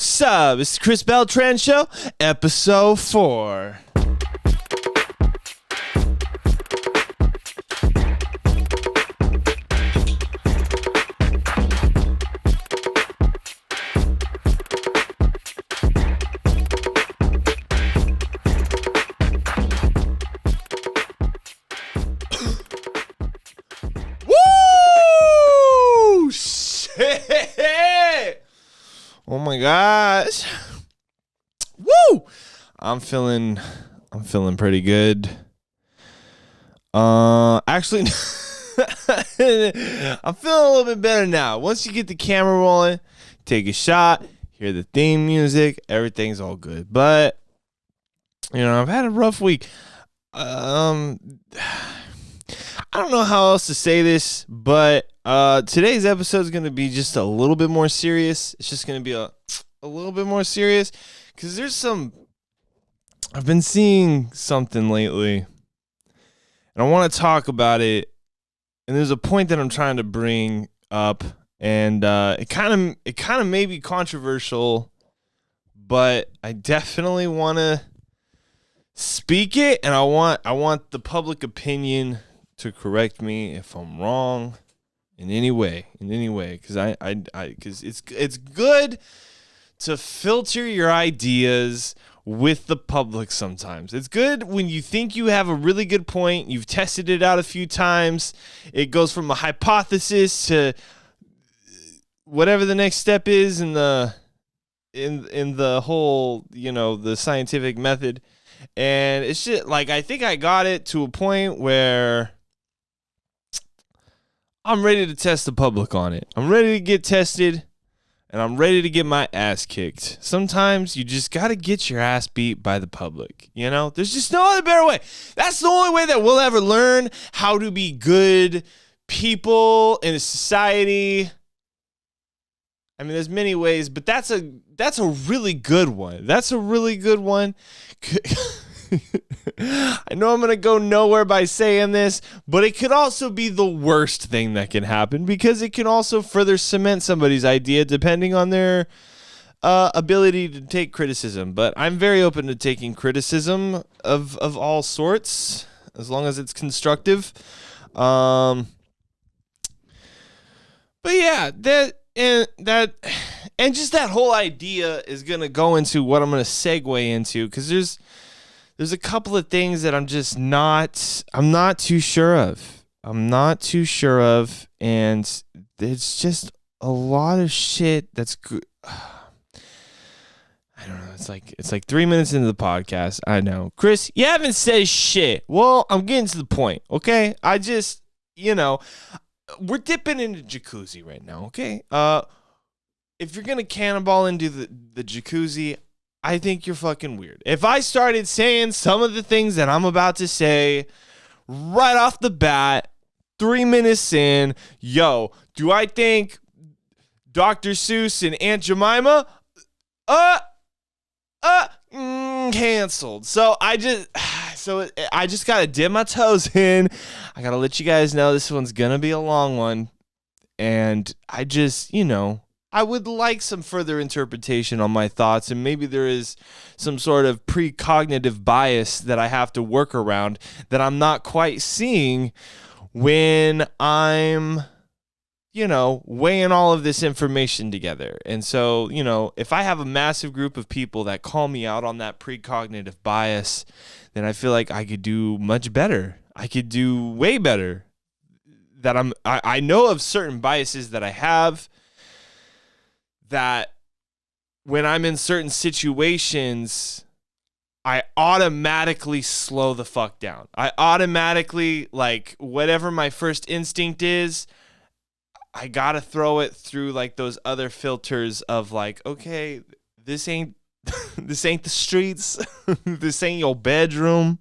Sup, it's the Xris Beltran Show, episode 4. Woo! Shit! Oh my gosh. Woo! I'm feeling pretty good. Actually I'm feeling a little bit better now. Once you get the camera rolling, take a shot, hear the theme music, everything's all good. But I've had a rough week. I don't know how else to say this, but today's episode is going to be just a little bit more serious. It's just going to be a little bit more serious because I've been seeing something lately, and I want to talk about it. And there's a point that I'm trying to bring up, and it kind of may be controversial, but I definitely want to speak it, and I want the public opinion to correct me if I'm wrong in any way, because because it's good to filter your ideas with the public sometimes. It's good when you think you have a really good point, you've tested it out a few times, it goes from a hypothesis to whatever the next step is in the whole, the scientific method. And it's just like, I think I got it to a point where I'm ready to test the public on it. I'm ready to get tested, and I'm ready to get my ass kicked. Sometimes you just got to get your ass beat by the public. There's just no other better way. That's the only way that we'll ever learn how to be good people in a society. I mean, there's many ways, but that's a really good one. That's a really good one. I know I'm going to go nowhere by saying this, but it could also be the worst thing that can happen because it can also further cement somebody's idea depending on their ability to take criticism. But I'm very open to taking criticism of all sorts as long as it's constructive. But yeah, and just that whole idea is going to go into what I'm going to segue into, because there's a couple of things that I'm not too sure of. And it's just a lot of shit that's good. I don't know. It's like 3 minutes into the podcast. I know. Chris, you haven't said shit. Well, I'm getting to the point, okay? I just, we're dipping into jacuzzi right now, okay? If you're going to cannonball into the jacuzzi, I think you're fucking weird. If I started saying some of the things that I'm about to say right off the bat, 3 minutes in, do I think Dr. Seuss and Aunt Jemima? Canceled. So I just got to dip my toes in. I got to let you guys know this one's going to be a long one. And I just, I would like some further interpretation on my thoughts, and maybe there is some sort of precognitive bias that I have to work around that I'm not quite seeing when I'm, weighing all of this information together. And so, if I have a massive group of people that call me out on that precognitive bias, then I feel like I could do much better. I could do way better. I know of certain biases that I have, that when I'm in certain situations, I automatically slow the fuck down. I automatically, whatever my first instinct is, I gotta throw it through those other filters of okay, this ain't the streets. This ain't your bedroom.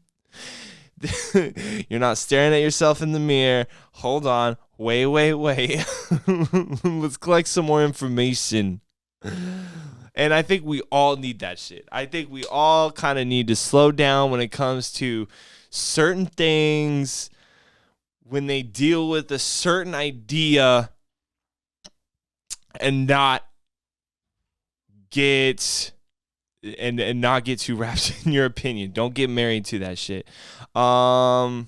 You're not staring at yourself in the mirror. Hold on. Wait. Let's collect some more information. And I think we all need that shit. I think we all kind of need to slow down when it comes to certain things, when they deal with a certain idea, and not get and not get too wrapped in your opinion. Don't get married to that shit. So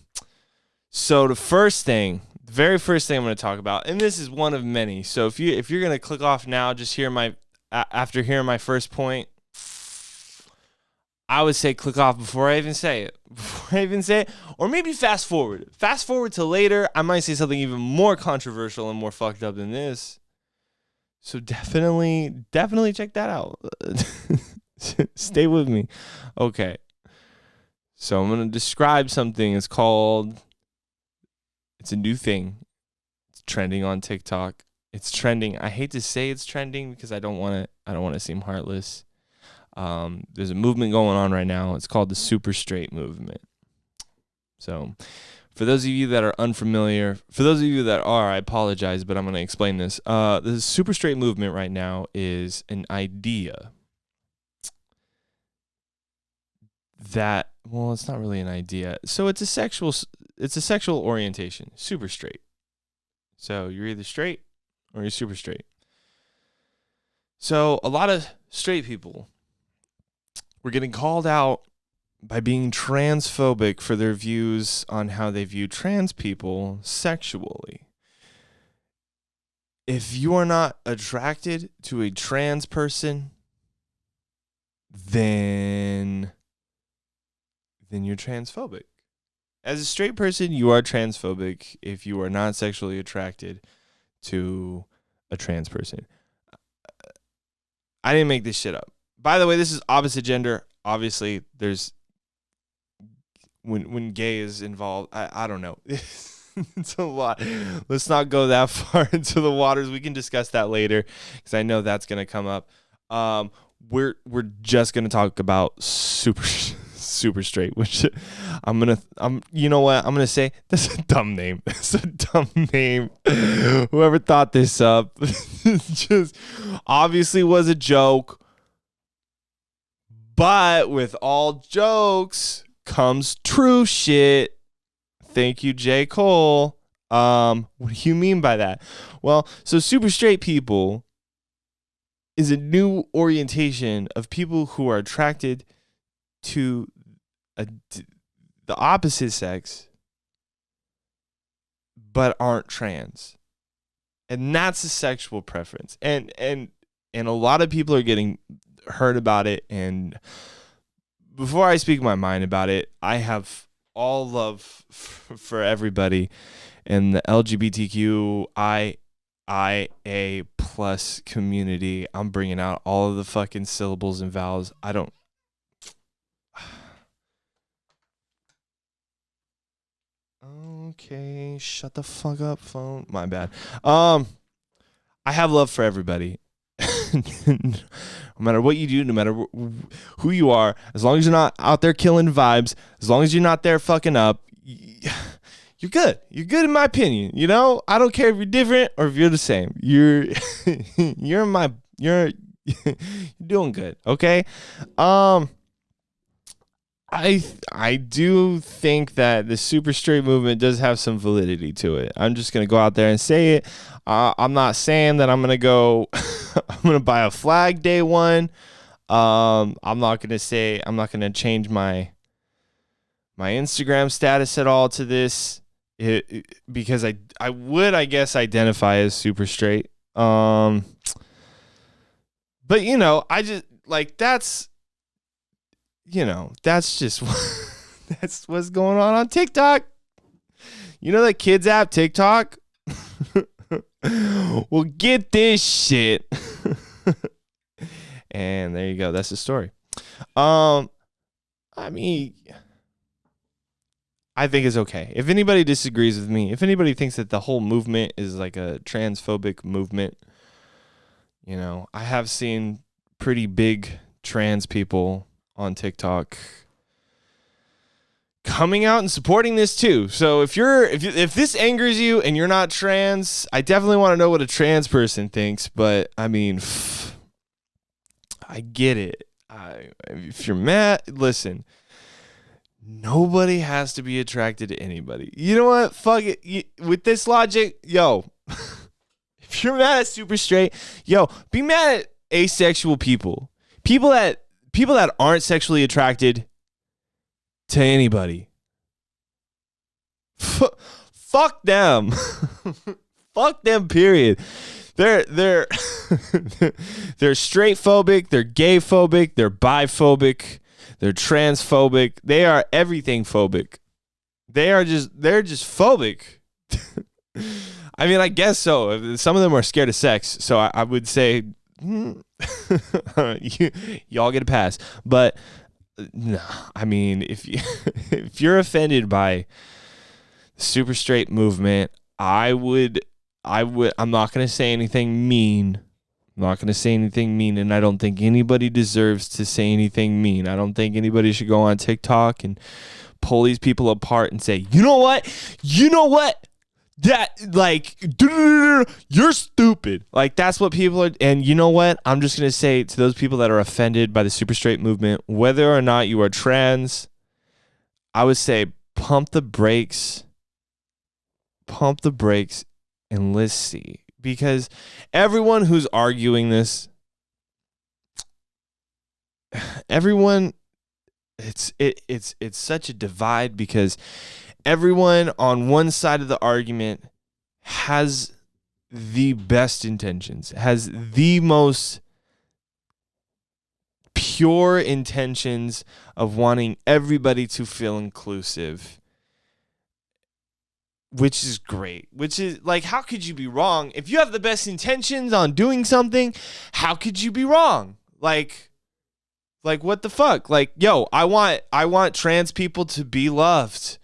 the very first thing I'm going to talk about, and this is one of many. So if you're going to click off now, just after hearing my first point, I would say click off before I even say it. Or maybe fast forward. Fast forward to later. I might say something even more controversial and more fucked up than this. So definitely check that out. Stay with me. Okay. So I'm going to describe something. It's a new thing. It's trending on TikTok. It's trending. I hate to say it's trending because I don't want to seem heartless. There's a movement going on right now. It's called the super straight movement. So for those of you that are unfamiliar, for those of you that are, I apologize, but I'm going to explain this. The super straight movement right now is an idea that, well, it's not really an idea. So it's a sexual orientation, super straight. So you're either straight or you're super straight. So a lot of straight people were getting called out by being transphobic for their views on how they view trans people sexually. If you are not attracted to a trans person, then you're transphobic. As a straight person, you are transphobic if you are not sexually attracted to a trans person. I didn't make this shit up. By the way, this is opposite gender. Obviously, there's when gay is involved. I don't know. It's a lot. Let's not go that far into the waters. We can discuss that later because I know that's gonna come up. We're just gonna talk about super straight, which you know what? I'm gonna say that's a dumb name. That's a dumb name. Whoever thought this up just obviously was a joke. But with all jokes comes true shit. Thank you, J. Cole. What do you mean by that? Well, so super straight people is a new orientation of people who are attracted to the opposite sex but aren't trans. And that's a sexual preference. And a lot of people are getting hurt about it. And before I speak my mind about it, I have all love for everybody in the LGBTQIA plus community. I'm bringing out all of the fucking syllables and vowels. Okay, shut the fuck up, phone. My bad. I have love for everybody. No matter what you do, no matter who you are, as long as you're not out there killing vibes, as long as you're not there fucking up, you're good. You're good in my opinion. You know, I don't care if you're different or if you're the same. You're you're doing good. Okay. I do think that the super straight movement does have some validity to it. I'm just going to go out there and say it. I'm not saying that I'm going to go, I'm going to buy a flag day one. I'm not going to change my Instagram status at all to this because I would, I guess, identify as super straight. But you know, I just like that's just that's what's going on TikTok. You know that kids app TikTok? Well, get this shit. And there you go. That's the story. I mean, I think it's okay. If anybody disagrees with me, if anybody thinks that the whole movement is like a transphobic movement, you know, I have seen pretty big trans people on TikTok coming out and supporting this too. So if this angers you and you're not trans, I definitely want to know what a trans person thinks. But I mean, I get it. If you're mad, listen. Nobody has to be attracted to anybody. You know what? Fuck it. With this logic, yo, if you're mad at super straight, yo, be mad at asexual people, people that aren't sexually attracted to anybody. Fuck them. Fuck them, period. They're they're straight phobic, they're gay phobic, they're biphobic, they're transphobic. They are everything phobic. They're just phobic. I mean, I guess so. Some of them are scared of sex, so I would say y'all get a pass. But no, I mean, if you're offended by the super straight movement, I'm not going to say anything mean. I'm not going to say anything mean, and I don't think anybody deserves to say anything mean. I don't think anybody should go on TikTok and pull these people apart and say, you know what? That, like, you're stupid. Like, that's what people are. And you know what? I'm just going to say to those people that are offended by the super straight movement, whether or not you are trans, I would say pump the brakes, and let's see. Because everyone who's arguing this, it's such a divide, because everyone on one side of the argument has the best intentions, has the most pure intentions of wanting everybody to feel inclusive, which is great. Which is, like, how could you be wrong? If you have the best intentions on doing something, how could you be wrong? Like what the fuck? Like, yo, I want trans people to be loved.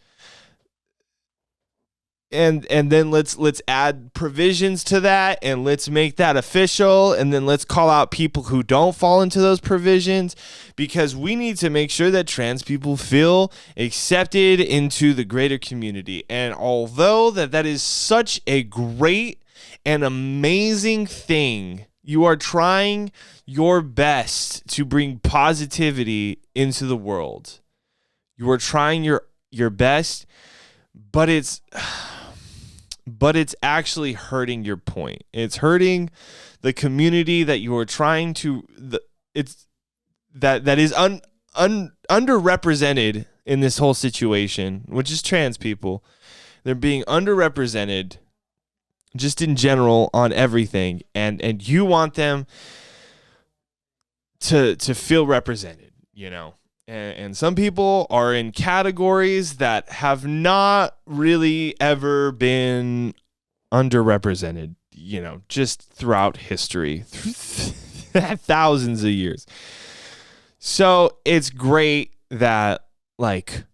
And then let's add provisions to that, and let's make that official, and then let's call out people who don't fall into those provisions, because we need to make sure that trans people feel accepted into the greater community. And although that is such a great and amazing thing, you are trying your best to bring positivity into the world. You are trying your best, but it's actually hurting your point. It's hurting the community that you are trying to. That is underrepresented in this whole situation, which is trans people. They're being underrepresented, just in general, on everything, and you want them to feel represented, you know. And some people are in categories that have not really ever been underrepresented, you know, just throughout history, thousands of years. So it's great that, like,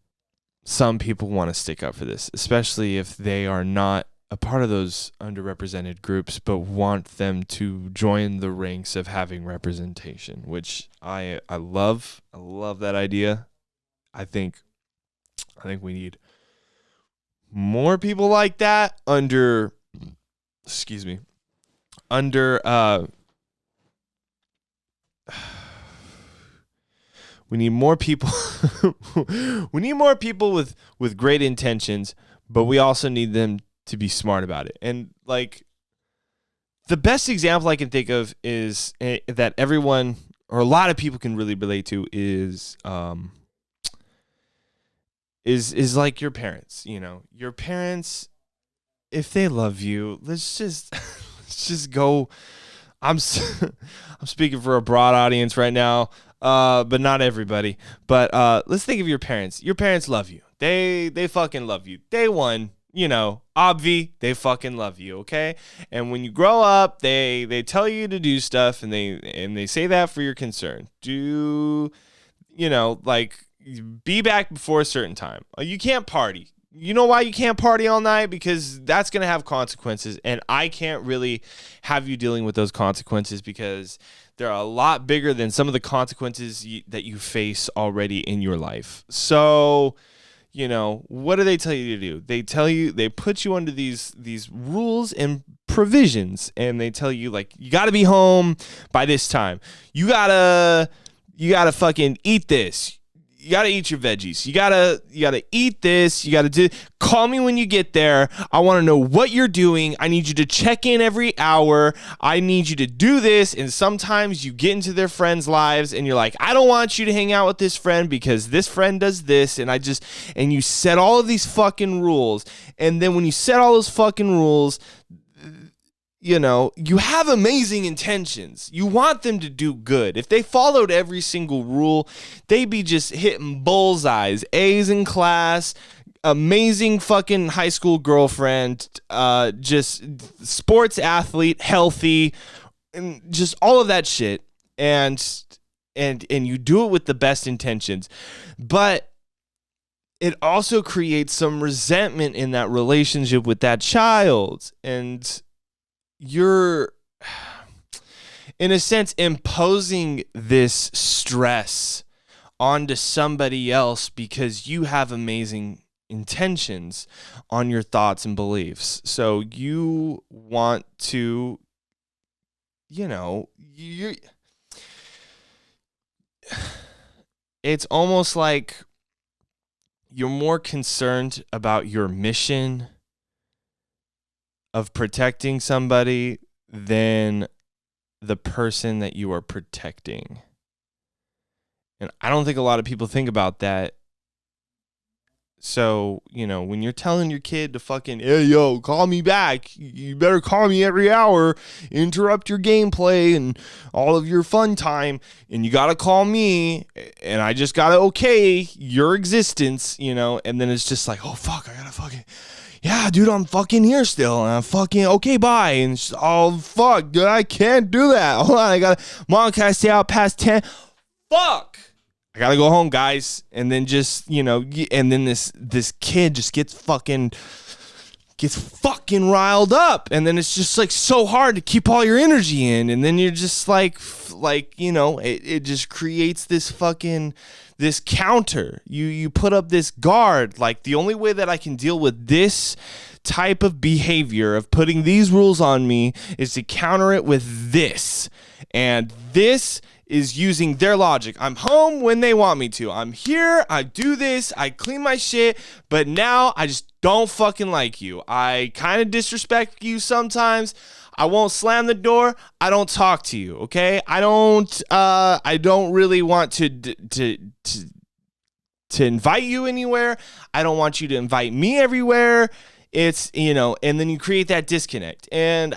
some people want to stick up for this, especially if they are not a part of those underrepresented groups, but want them to join the ranks of having representation, which I love. I love that idea. I think we need more people like that under we need more people with great intentions, but we also need them to be smart about it. And, like, the best example I can think of is that everyone, or a lot of people, can really relate to is like your parents. You know, your parents, if they love you, let's just go. I'm speaking for a broad audience right now, but not everybody. But let's think of your parents. Your parents love you. They fucking love you. Day one. You know, they fucking love you, okay? And when you grow up, they tell you to do stuff, and they say that for your concern. Do, you know, like, be back before a certain time. You can't party. You know why you can't party all night? Because that's going to have consequences, and I can't really have you dealing with those consequences, because they're a lot bigger than some of the consequences that you face already in your life. So, you know, what do they tell you to do? They put you under these rules and provisions, and they tell you, like, you got to be home by this time. You gotta fucking eat this. gotta eat your veggies. You gotta eat this. You gotta call me when you get there. I want to know what you're doing. I need you to check in every hour. I need you to do this. And sometimes you get into their friends' lives and you're like, I don't want you to hang out with this friend because this friend does this. And you set all of these fucking rules. And then when you set all those fucking rules, you know, you have amazing intentions. You want them to do good. If they followed every single rule, they'd be just hitting bullseyes, A's in class, amazing fucking high school girlfriend, just sports athlete, healthy, and just all of that shit. And you do it with the best intentions. But it also creates some resentment in that relationship with that child. And you're, in a sense, imposing this stress onto somebody else because you have amazing intentions on your thoughts and beliefs. So you want to, you know, it's almost like you're more concerned about your mission of protecting somebody than the person that you are protecting. And I don't think a lot of people think about that. So, you know, when you're telling your kid to fucking, hey, yo, call me back. You better call me every hour, interrupt your gameplay and all of your fun time. And you got to call me and I just got to okay your existence, you know. And then it's just like, oh, fuck, I got to fucking, yeah, dude, I'm fucking here still. And I'm fucking, okay, bye. And it's, oh, fuck, dude, I can't do that. Hold on, Mom, can I stay out past 10? Fuck. I gotta go home, guys. And then just, you know, and then this kid just gets fucking riled up. And then it's just like so hard to keep all your energy in. And then you're just like, you know, it just creates this counter. You put up this guard. Like, the only way that I can deal with this type of behavior of putting these rules on me is to counter it with this. And this is using their logic. I'm home when they want me to. I'm here. I do this. I clean my shit. But now I just don't fucking like you. I kind of disrespect you sometimes. I won't slam the door. I don't talk to you. Okay. I don't really want to invite you anywhere. I don't want you to invite me everywhere. It's, you know, and then you create that disconnect. And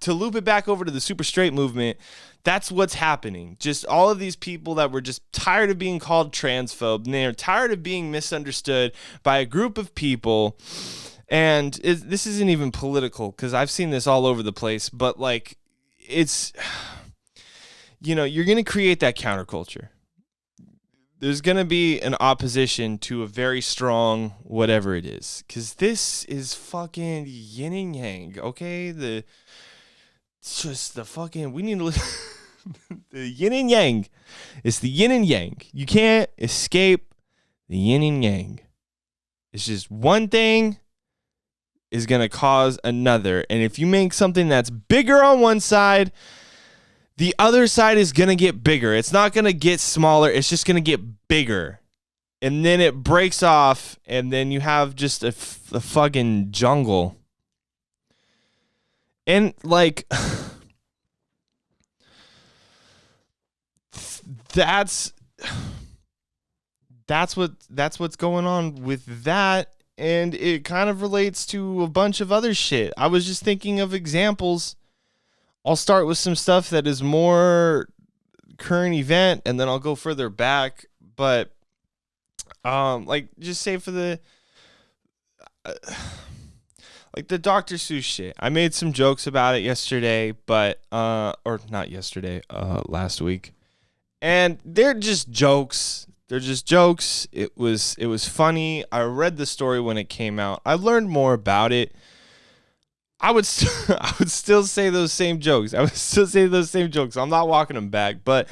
to loop it back over to the super straight movement, that's what's happening. Just all of these people that were just tired of being called transphobe, and they're tired of being misunderstood by a group of people. And this isn't even political because I've seen this all over the place, but like, it's, you know, you're going to create that counterculture. There's going to be an opposition to a very strong whatever it is, because this is fucking yin and yang, okay? It's just the fucking, we need to listen. The yin and yang. It's the yin and yang. You can't escape the yin and yang. It's just one thing is going to cause another. And if you make something that's bigger on one side, the other side is going to get bigger. It's not going to get smaller. It's just going to get bigger. And then it breaks off, and then you have just a fucking jungle. And like, that's what's going on with that, and it kind of relates to a bunch of other shit. I was just thinking of examples. I'll start with some stuff that is more current event, and then I'll go further back. But like, just say for the like the Dr. Seuss shit. I made some jokes about it yesterday, but or not yesterday, last week. And they're just jokes. They're just jokes. It was funny. I read the story when it came out. I learned more about it. I would still say those same jokes. I'm not walking them back. But,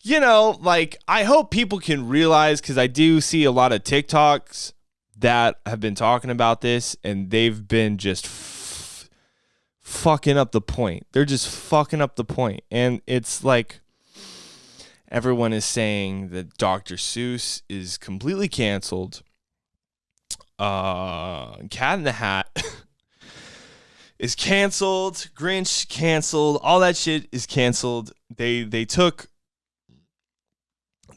you know, like, I hope people can realize, because I do see a lot of TikToks that have been talking about this, and they've been just fucking up the point. They're just fucking up the point. And it's like, everyone is saying that Dr. Seuss is completely canceled. Cat in the Hat is canceled. Grinch canceled. All that shit is canceled. They took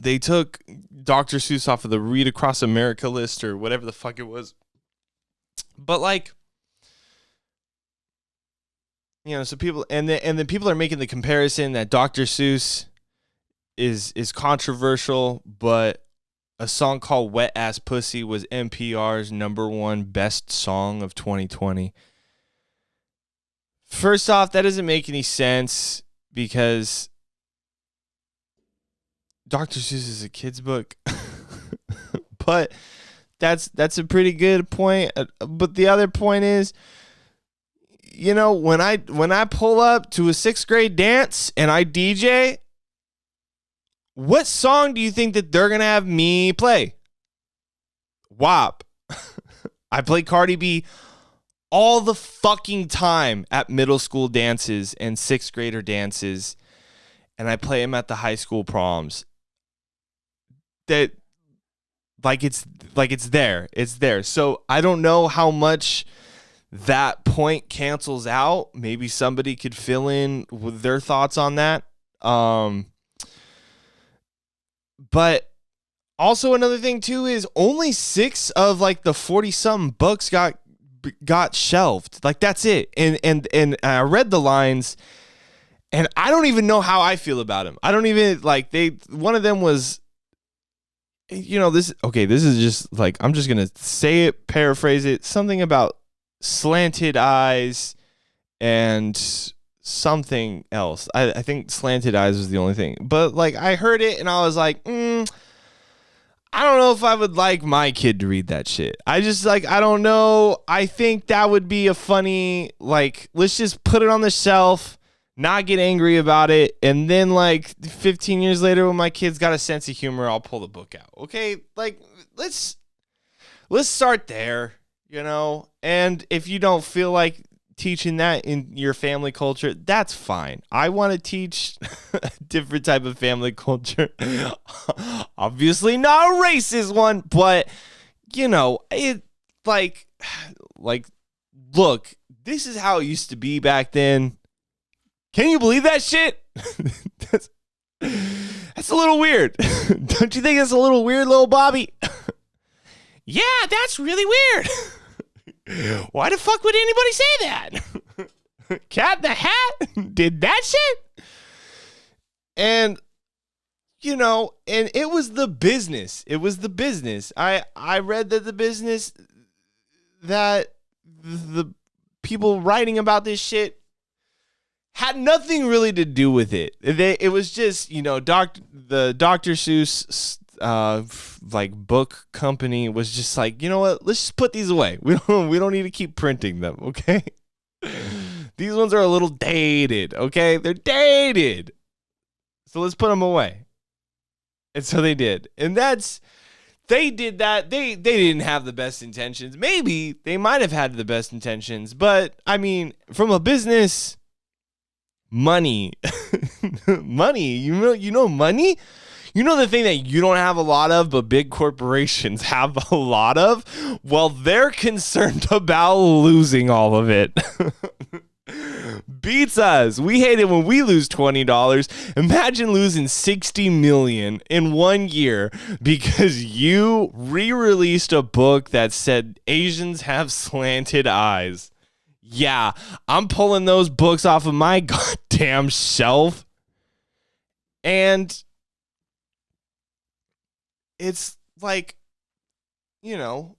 Dr. Seuss off of the Read Across America list or whatever the fuck it was. But like, you know, so people and then people are making the comparison that Dr. Seuss is controversial, but a song called Wet Ass Pussy was NPR's #1 best song of 2020. First off, that doesn't make any sense because Dr. Seuss is a kid's book. But that's a pretty good point. But the other point is, you know, when I pull up to a 6th grade dance and I DJ, what song do you think that they're going to have me play? WAP. I play Cardi B all the fucking time at middle school dances and 6th grader dances, and I play him at the high school proms. That it's there. It's there. So I don't know how much that point cancels out. Maybe somebody could fill in with their thoughts on that. But also another thing too is only 6 of like the 40-something books got shelved. Like that's it. And I read the lines, and I don't even know how I feel about them. I don't even like one of them was, you know, this is just like, I'm just gonna say it, paraphrase it, something about slanted eyes and something else. I think slanted eyes was the only thing, but like I heard it and I was like, I don't know if I would like my kid to read that shit. I just like, I don't know. I think that would be a funny, like, let's just put it on the shelf, not get angry about it, and then like 15 years later when my kid's got a sense of humor, I'll pull the book out. Okay? Like, let's start there, you know? And if you don't feel like teaching that in your family culture, that's fine. I want to teach a different type of family culture. Obviously not a racist one, but you know, it like look, this is how it used to be back then. Can you believe that shit? That's a little weird. Don't you think it's a little weird, little Bobby? Yeah, that's really weird. Why the fuck would anybody say that? Cat in the Hat did that shit? And, you know, and it was the business. It was the business. I read that the business that the people writing about this shit had nothing really to do with it. It was just, you know, the Dr. Seuss like book company was just like, you know what? Let's just put these away. We don't need to keep printing them, okay? These ones are a little dated, okay? They're dated. So let's put them away. And so they did. And they did that. They didn't have the best intentions. Maybe they might have had the best intentions, but I mean, from a business, money, you know money? You know the thing that you don't have a lot of, but big corporations have a lot of? Well, they're concerned about losing all of it. Beats us. We hate it when we lose $20. Imagine losing $60 million in 1 year because you re-released a book that said Asians have slanted eyes. Yeah, I'm pulling those books off of my goddamn shelf. And it's like, you know,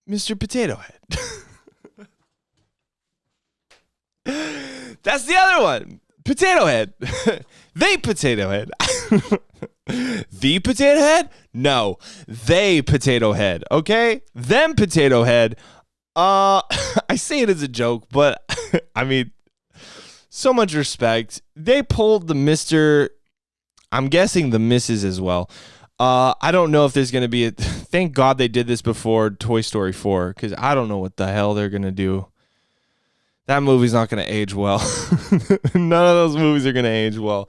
Mr. Potato Head. That's the other one. Potato Head. They Potato Head. The Potato Head? No. They Potato Head. Okay? Them Potato Head. I say it as a joke, but I mean, so much respect. They pulled the Mr. I'm guessing the Mrs. as well. I don't know if there's going to be thank God they did this before Toy Story 4, because I don't know what the hell they're going to do. That movie's not going to age well. None of those movies are going to age well.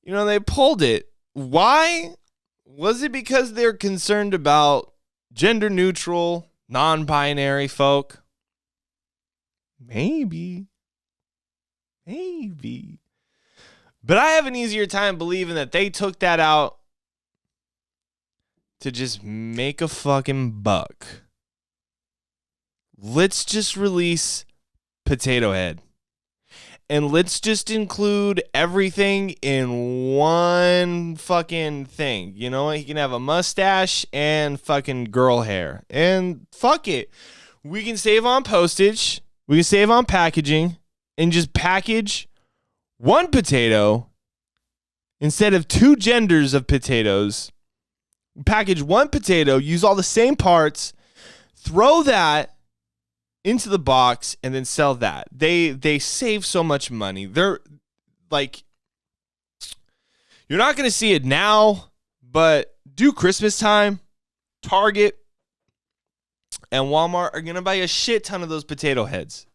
they pulled it. Why? Was it because they're concerned about gender neutral, non-binary folk? Maybe. But I have an easier time believing that they took that out to just make a fucking buck. Let's just release Potato Head. And let's just include everything in one fucking thing. You know what? He can have a mustache and fucking girl hair. And fuck it. We can save on postage. We can save on packaging. And just package one potato instead of two genders of potatoes. Package one potato, use all the same parts, throw that into the box, and then sell that. They save so much money. They're like, you're not going to see it now, but do Christmas time, Target and Walmart are going to buy a shit ton of those potato heads.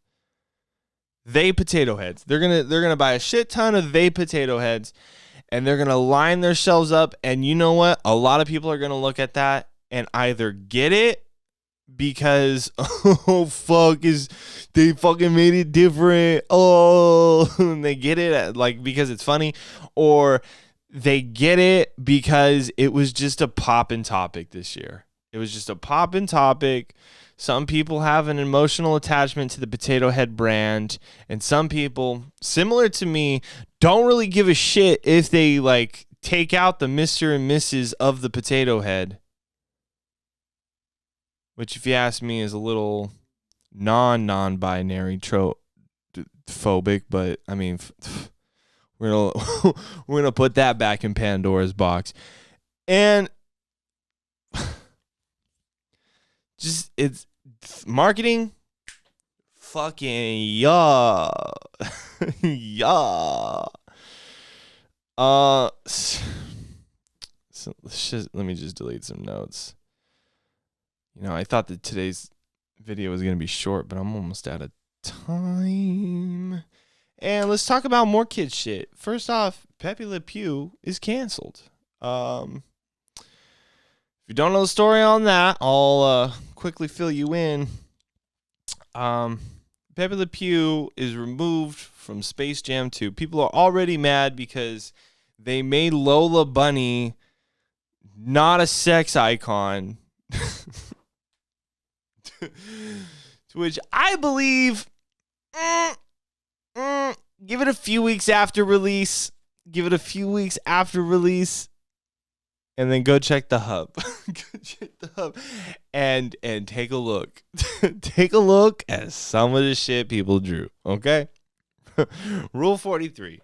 Potato heads. They're gonna buy a shit ton of potato heads, and they're gonna line their shelves up. And you know what? A lot of people are gonna look at that and either get it because they fucking made it different. And they get it like because it's funny, or they get it because it was just a poppin' topic this year. It was just a poppin' topic. Some people have an emotional attachment to the Potato Head brand, and some people, similar to me, don't really give a shit if they like take out the Mr. and Mrs. of the Potato Head, which, if you ask me, is a little non-binary phobic, but I mean, we're gonna put that back in Pandora's box, and just it's marketing. Fucking yeah. So let me just delete some notes. I thought that today's video was gonna be short, but I'm almost out of time. And let's talk about more kid shit. First off, Pepe Le Pew is canceled. If you don't know the story on that, I'll quickly fill you in. Pepe Le Pew is removed from Space Jam 2. People are already mad because they made Lola Bunny not a sex icon. To which I believe, give it a few weeks after release. And then go check the hub. And take a look. Take a look at some of the shit people drew. Okay? Rule 43.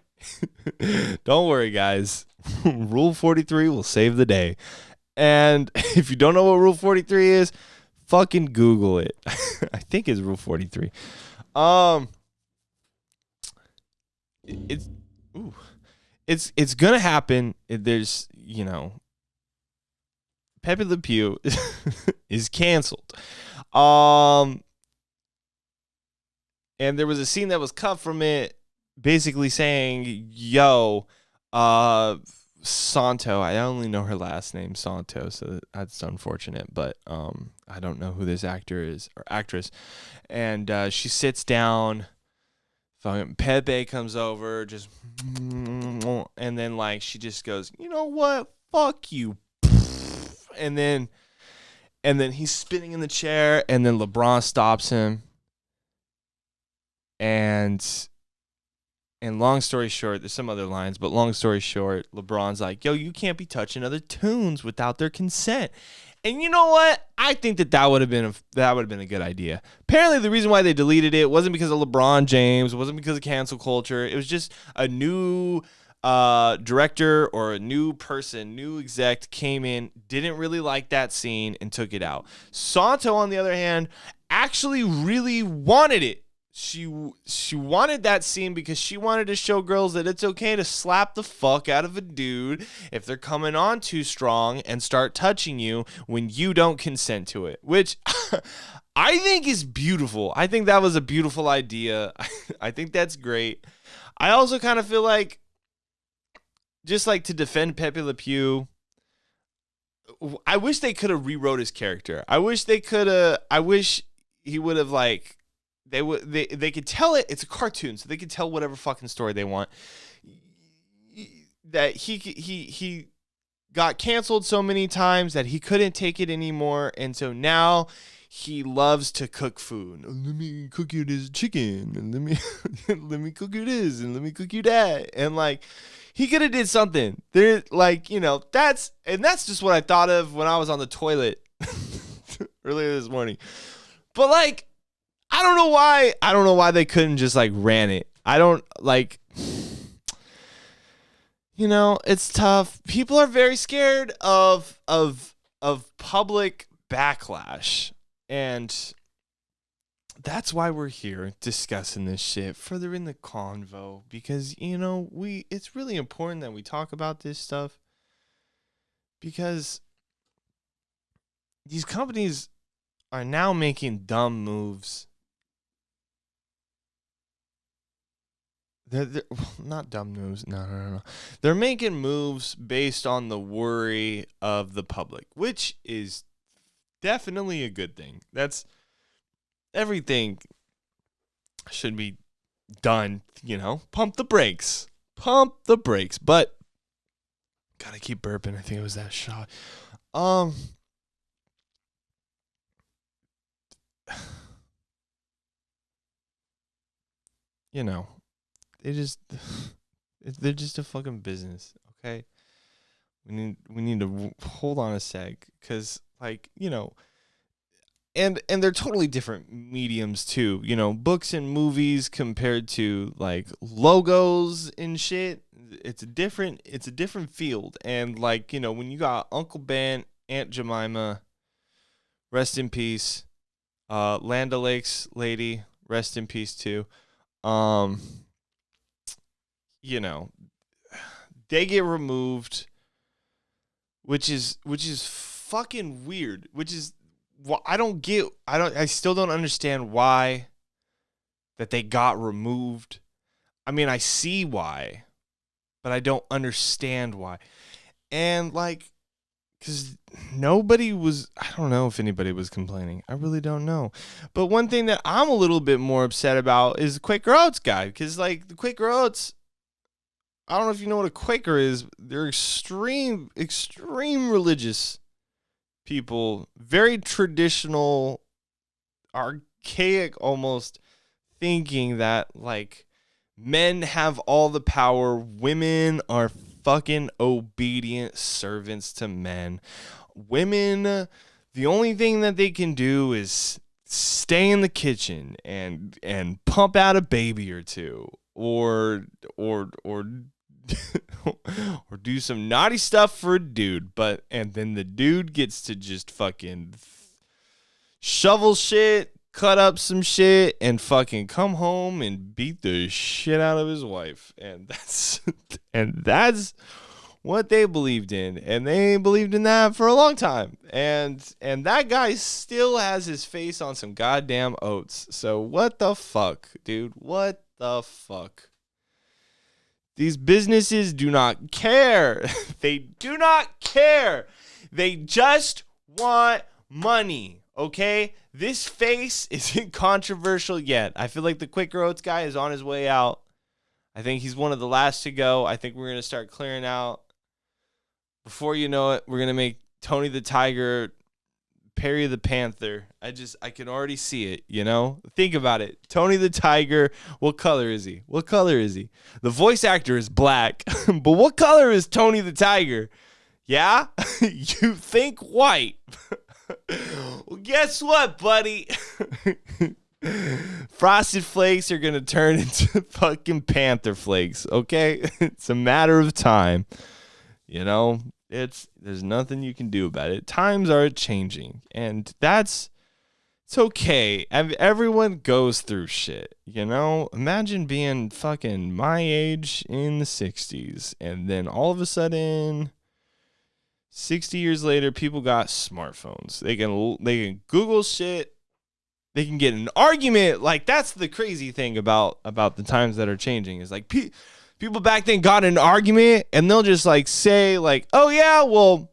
Don't worry, guys. Rule 43 will save the day. And if you don't know what Rule 43 is, fucking Google it. I think it's Rule 43. It's gonna happen. There's, Pepe Le Pew is canceled. And there was a scene that was cut from it basically saying, yo, Santo, I only know her last name, Santo, so that's unfortunate, but I don't know who this actor is or actress. And she sits down, fucking Pepe comes over, just, and then like she just goes, you know what? Fuck you. And then he's spinning in the chair, and then LeBron stops him. And long story short, there's some other lines, but long story short, LeBron's like, yo, you can't be touching other tunes without their consent. And you know what? I think that would have been a good idea. Apparently, the reason why they deleted it wasn't because of LeBron James, it wasn't because of cancel culture. It was just a new director or a new exec came in, didn't really like that scene, and took it out. Santo, on the other hand, actually really wanted it. She wanted that scene because she wanted to show girls that it's okay to slap the fuck out of a dude if they're coming on too strong and start touching you when you don't consent to it, which I think is beautiful. I think that was a beautiful idea. I think that's great. I also kind of feel like to defend Pepe Le Pew, I wish they could have rewrote his character. I wish he would have like they could tell it. It's a cartoon, so they could tell whatever fucking story they want. That he got canceled so many times that he couldn't take it anymore, and so now he loves to cook food. Let me cook you this chicken, and let me cook you this, and let me cook you that, and like he could have did something. There, like that's just what I thought of when I was on the toilet earlier this morning. But like, I don't know why they couldn't just like ran it. I don't like. It's tough. People are very scared of public backlash. And that's why we're here discussing this shit further in the convo, because it's really important that we talk about this stuff, because these companies are now making dumb moves. They're not dumb moves. No. They're making moves based on the worry of the public, which is definitely a good thing. That's everything should be done, pump the brakes. But gotta keep burping. I think it was that shot. They're just a fucking business, okay? We need to hold on a sec, because and they're totally different mediums too. Books and movies compared to like logos and shit. It's a different field. And like, when you got Uncle Ben, Aunt Jemima, rest in peace, Land O'Lakes lady, rest in peace too. They get removed, which is fucking weird, which is what I still don't understand why that they got removed. I mean, I see why, but I don't understand why. And like, because I don't know if anybody was complaining. I really don't know. But one thing that I'm a little bit more upset about is the Quaker Oats guy, because like the Quaker Oats, I don't know if you know what a Quaker is. They're extreme religious people, very traditional, archaic almost, thinking that like men have all the power, women are fucking obedient servants to men. Women, the only thing that they can do is stay in the kitchen and pump out a baby or two, or or do some naughty stuff for a dude, and then the dude gets to just fucking shovel shit, cut up some shit, and fucking come home and beat the shit out of his wife. And that's what they believed in, and they believed in that for a long time. And that guy still has his face on some goddamn oats. So what the fuck, dude? What the fuck? These businesses do not care. They do not care. They just want money, okay? This face isn't controversial yet. I feel like the Quaker Oats guy is on his way out. I think he's one of the last to go. I think we're going to start clearing out. Before you know it, we're going to make Tony the Tiger, Perry the Panther. I can already see it, Think about it. Tony the Tiger, what color is he? The voice actor is black, but what color is Tony the Tiger? Yeah? You think white. Well, guess what, buddy? Frosted Flakes are going to turn into fucking Panther Flakes, okay? It's a matter of time. There's nothing you can do about it. Times are changing, and it's okay. Everyone goes through shit, Imagine being fucking my age in the 60s, and then all of a sudden, 60 years later, people got smartphones. They can Google shit. They can get an argument. Like, that's the crazy thing about the times that are changing, is like People back then got in an argument and they'll just like say like, oh yeah, well,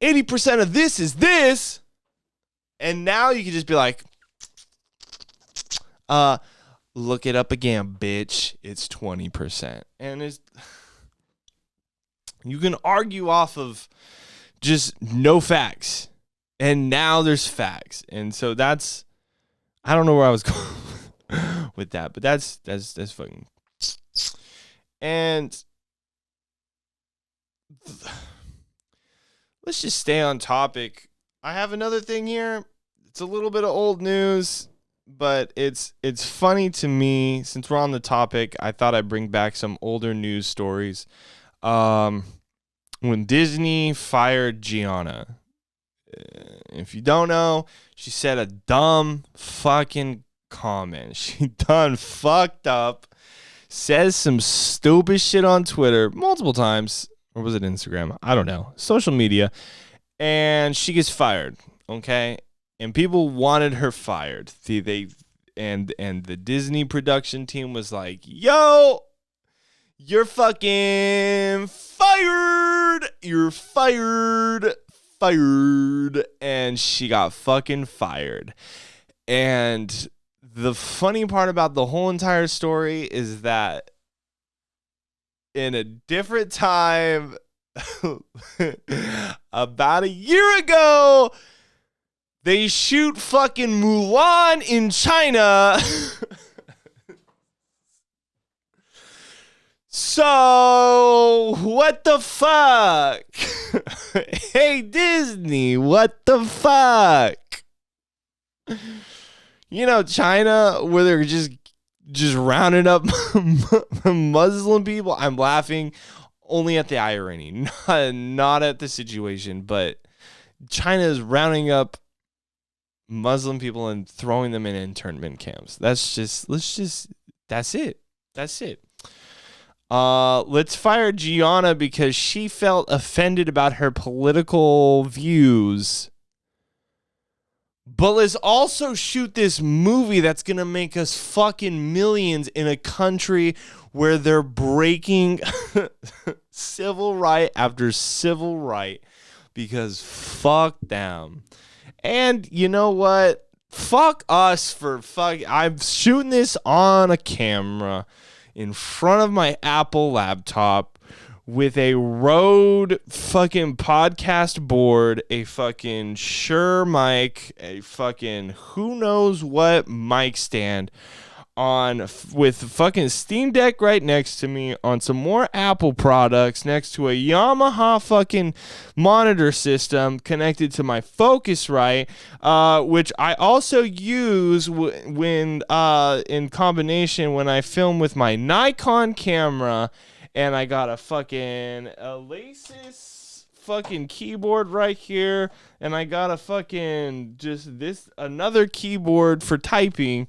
80% of this is this. And now you can just be like, look it up again, bitch. It's 20%. And you can argue off of just no facts. And now there's facts. And so I don't know where I was going with that, but that's fucking. And let's just stay on topic. I have another thing here. It's a little bit of old news, but it's funny to me. Since we're on the topic, I thought I'd bring back some older news stories. When Disney fired Gianna, if you don't know, she said a dumb fucking comment. She done fucked up, says some stupid shit on Twitter multiple times, or was it Instagram? I don't know. Social media. And she gets fired, okay? And people wanted her fired. And the Disney production team was like, yo, you're fucking fired. You're fired. And she got fucking fired. And the funny part about the whole entire story is that in a different time, about a year ago, they shoot fucking Mulan in China. So, what the fuck? Hey, Disney, what the fuck? You know, China, where they're just rounding up Muslim people. I'm laughing only at the irony, not at the situation. But China is rounding up Muslim people and throwing them in internment camps. That's it. Let's fire Gianna because she felt offended about her political views. But let's also shoot this movie that's going to make us fucking millions in a country where they're breaking civil right after civil right because fuck them. And you know what? Fuck us for I'm shooting this on a camera in front of my Apple laptop with a Rode fucking podcast board, a fucking Shure mic, a fucking who knows what mic stand with fucking Steam Deck right next to me, on some more Apple products next to a Yamaha fucking monitor system connected to my Focusrite, which I also use when in combination when I film with my Nikon camera. And I got a fucking Alesis fucking keyboard right here. And I got a fucking another keyboard for typing.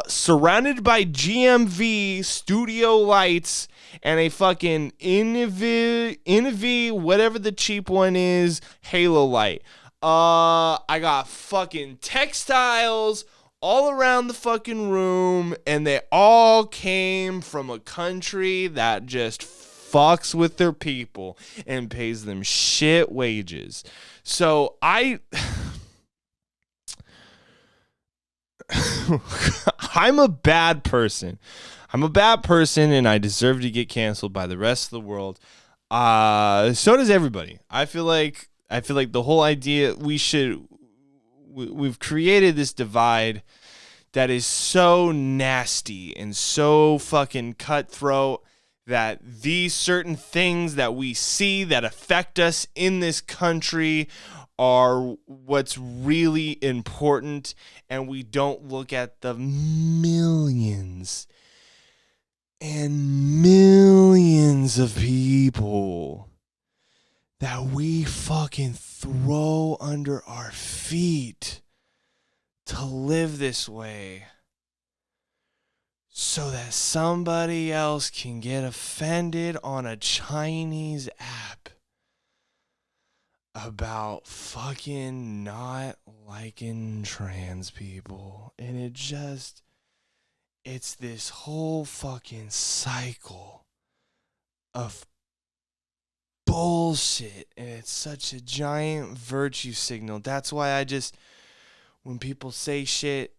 Surrounded by GMV studio lights and a fucking Innovi, whatever the cheap one is, Halo light. I got fucking textiles all around the fucking room, and they all came from a country that just fucks with their people and pays them shit wages. So I'm a bad person. And I deserve to get canceled by the rest of the world. So does everybody. I feel like the whole idea we've created this divide that is so nasty and so fucking cutthroat that these certain things that we see that affect us in this country are what's really important, and we don't look at the millions and millions of people that we fucking throw under our feet to live this way so that somebody else can get offended on a Chinese app about fucking not liking trans people. And it's this whole fucking cycle of bullshit, and it's such a giant virtue signal. That's why when people say shit,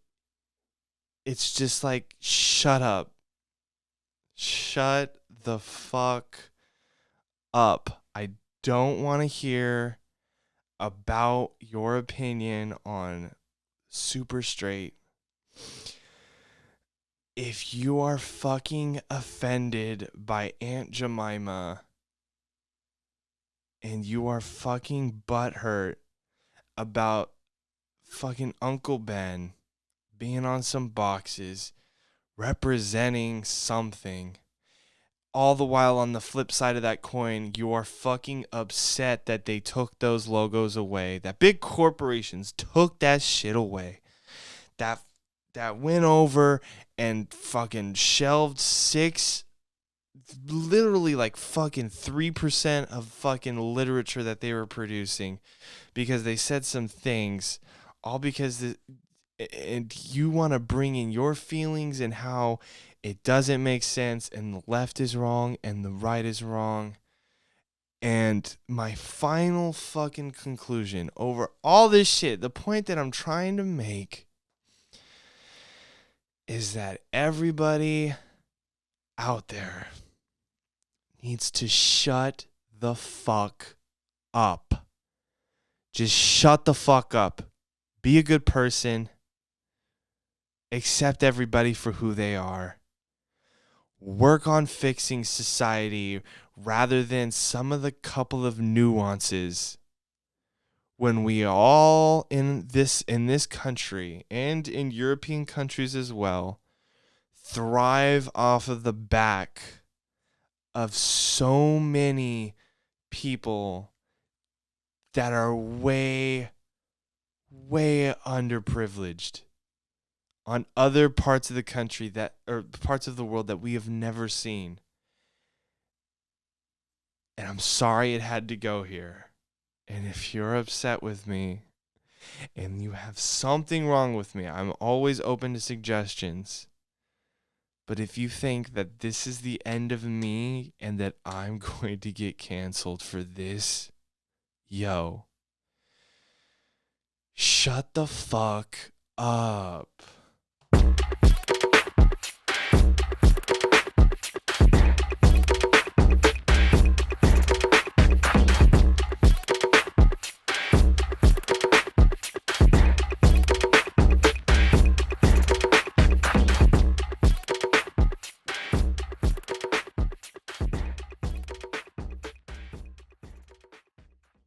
it's just like, shut up. Shut the fuck up. I don't want to hear about your opinion on Super Straight. If you are fucking offended by Aunt Jemima and you are fucking butthurt about fucking Uncle Ben being on some boxes representing something, all the while on the flip side of that coin, you are fucking upset that they took those logos away, that big corporations took that shit away, that went over and fucking shelved literally like fucking 3% of fucking literature that they were producing because they said some things, all because and you want to bring in your feelings and how it doesn't make sense and the left is wrong and the right is wrong. And my final fucking conclusion over all this shit, the point that I'm trying to make is that everybody out there needs to shut the fuck up. Just shut the fuck up. Be a good person. Accept everybody for who they are. Work on fixing society rather than some of the couple of nuances. When we all in this country and in European countries as well thrive off of the back of so many people that are way underprivileged on other parts of the country or parts of the world that we have never seen. And I'm sorry it had to go here. And if you're upset with me and you have something wrong with me, I'm always open to suggestions. But if you think that this is the end of me and that I'm going to get canceled for this, shut the fuck up.